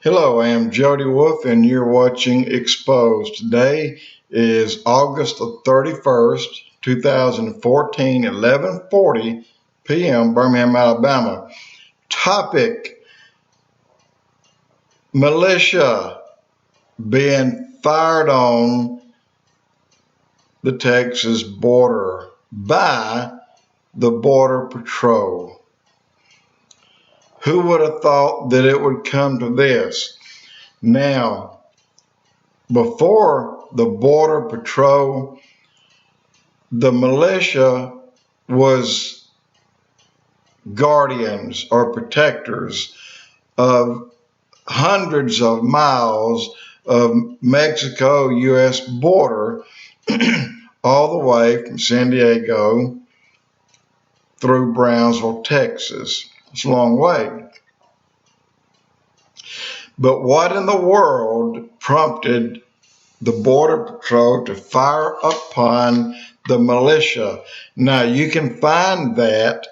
Hello, I am Jody Wolfe and you're watching Expoz. Today is August the 31st, 2014, 11:40 p.m. Birmingham, Alabama. Topic: militia being fired on the Texas border by the Border Patrol. Who would have thought that it would come to this? Now, before the Border Patrol, the militia was guardians or protectors of hundreds of miles of Mexico-U.S. border all the way from San Diego through Brownsville, Texas. It's a long way. But what in the world prompted the Border Patrol to fire upon the militia? Now, you can find that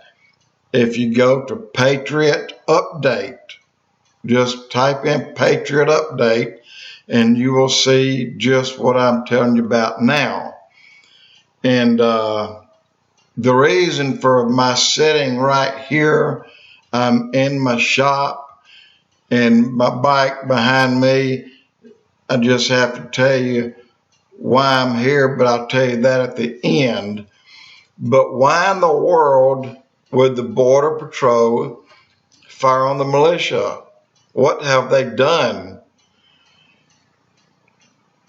if you go to Patriot Update. Just type in Patriot Update and you will see just what I'm telling you about now. And the reason for my sitting right here, I'm in my shop and my bike behind me. I just have to tell you why I'm here, but I'll tell you that at the end. But why in the world would the Border Patrol fire on the militia? What have they done?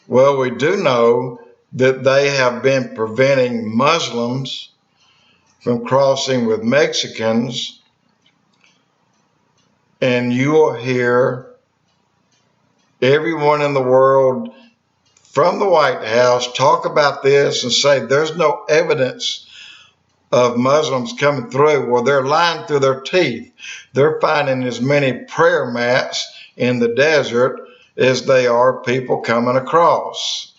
Well, we do know that they have been preventing Muslims from crossing with Mexicans. And you will hear everyone in the world from the White House talk about this and say there's no evidence of Muslims coming through. Well, they're lying through their teeth. They're finding as many prayer mats in the desert as they are people coming across.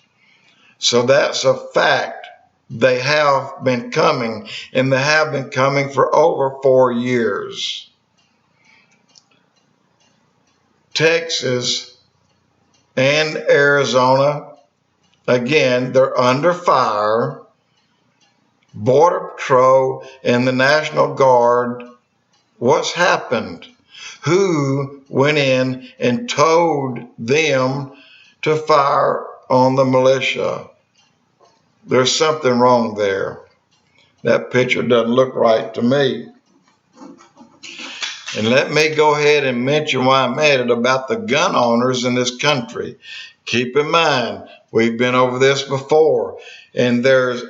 So that's a fact. They have been coming, and they have been coming for over 4 years. Texas and Arizona, again, they're under fire. Border Patrol and the National Guard, what's happened? Who went in and told them to fire on the militia? There's something wrong there. That picture doesn't look right to me. And let me go ahead and mention why I'm at it about the gun owners in this country. Keep in mind, we've been over this before, and there's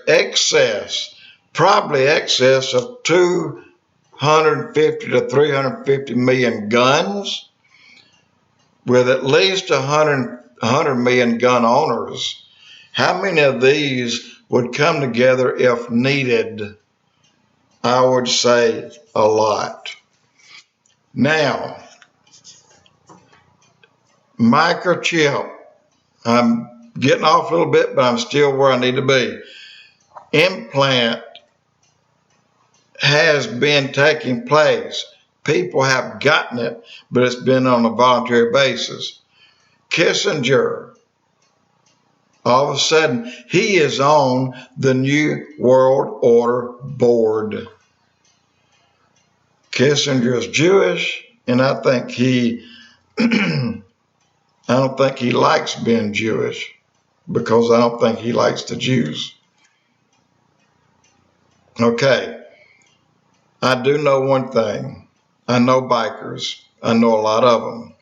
probably excess of 250 to 350 million guns, with at least 100 million gun owners. How many of these would come together if needed? I would say a lot. Now, microchip. I'm getting off a little bit, but I'm still where I need to be. Implant has been taking place. People have gotten it, but it's been on a voluntary basis. Kissenger, all of a sudden, he is on the New World Order Board. Kissenger is Jewish, and I think I don't think he likes being Jewish, because I don't think he likes the Jews. Okay, I do know one thing. I know bikers. I know a lot of them.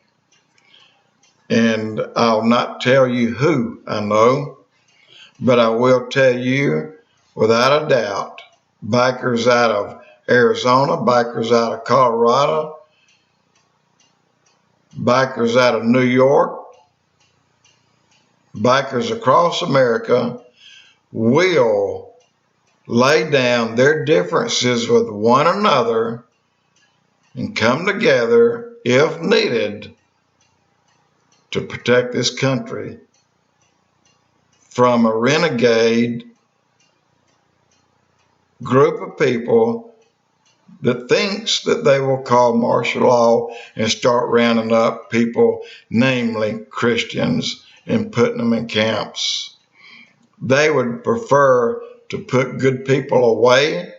And I'll not tell you who I know, but I will tell you without a doubt, bikers out of Arizona, bikers out of Colorado, bikers out of New York, bikers across America will lay down their differences with one another and come together, if needed, to protect this country from a renegade group of people that thinks that they will call martial law and start rounding up people, namely Christians, and putting them in camps. They would prefer to put good people away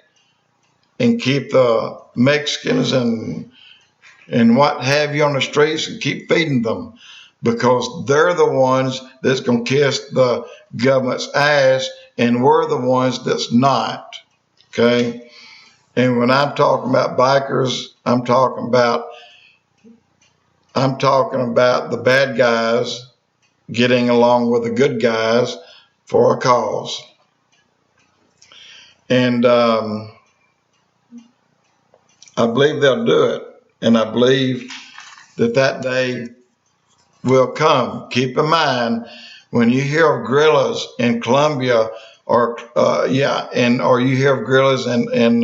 and keep the Mexicans and what have you on the streets and keep feeding them, because they're the ones that's going to kiss the government's ass, and we're the ones that's not. Okay? And when I'm talking about bikers, I'm talking about the bad guys getting along with the good guys for a cause. And I believe they'll do it. And I believe that day will come. Keep in mind, when you hear of guerrillas in Colombia, or you hear of guerrillas in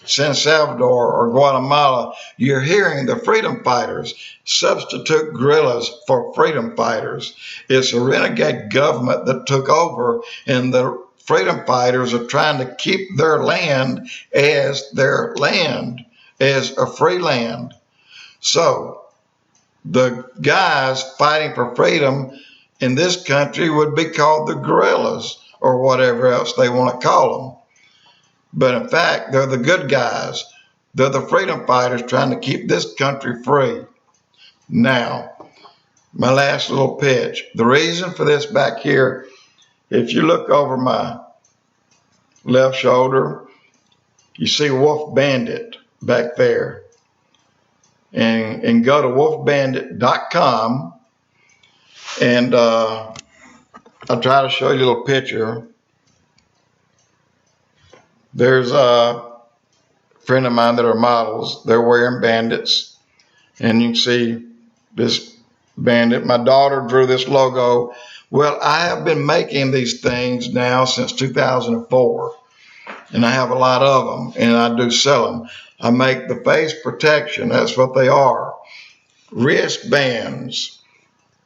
San Salvador or Guatemala, you're hearing the freedom fighters substitute guerrillas for freedom fighters. It's a renegade government that took over, and the freedom fighters are trying to keep their land, as a free land. So the guys fighting for freedom in this country would be called the guerrillas, or whatever else they want to call them. But in fact, they're the good guys. They're the freedom fighters trying to keep this country free. Now, my last little pitch. The reason for this back here, if you look over my left shoulder, you see Wolfe Bandit back there. And go to wolfebandit.com, and I'll try to show you a little picture. There's a friend of mine that are models. They're wearing bandits, and you can see this bandit. My daughter drew this logo. Well, I have been making these things now since 2004, and I have a lot of them, and I do sell them. I make the face protection. That's what they are. Wristbands,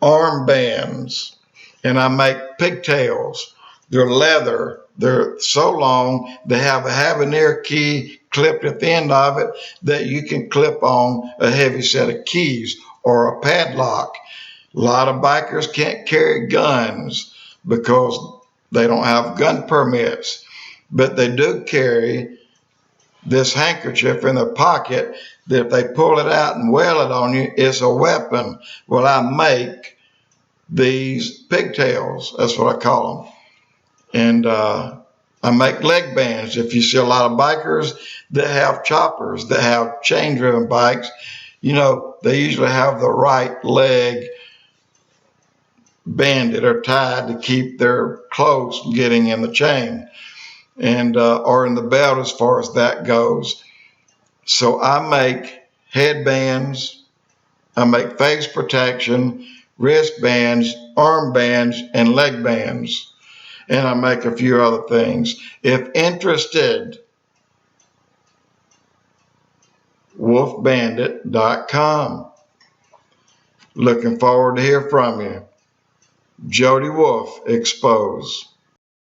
arm bands, and I make pigtails. They're leather. They're so long. They have a habanero key clipped at the end of it that you can clip on a heavy set of keys or a padlock. A lot of bikers can't carry guns because they don't have gun permits, but they do carry this handkerchief in their pocket that if they pull it out and wail it on you, it's a weapon. Well, I make these pigtails. That's what I call them. And I make leg bands. If you see a lot of bikers that have choppers, that have chain-driven bikes, they usually have the right leg banded or tied to keep their clothes from getting in the chain, and or in the belt as far as that goes. So I make headbands, I make face protection, wristbands, arm bands, and leg bands, and I make a few other things. If interested, wolfebandit.com. Looking forward to hear from you. Jody Wolfe, Expoz.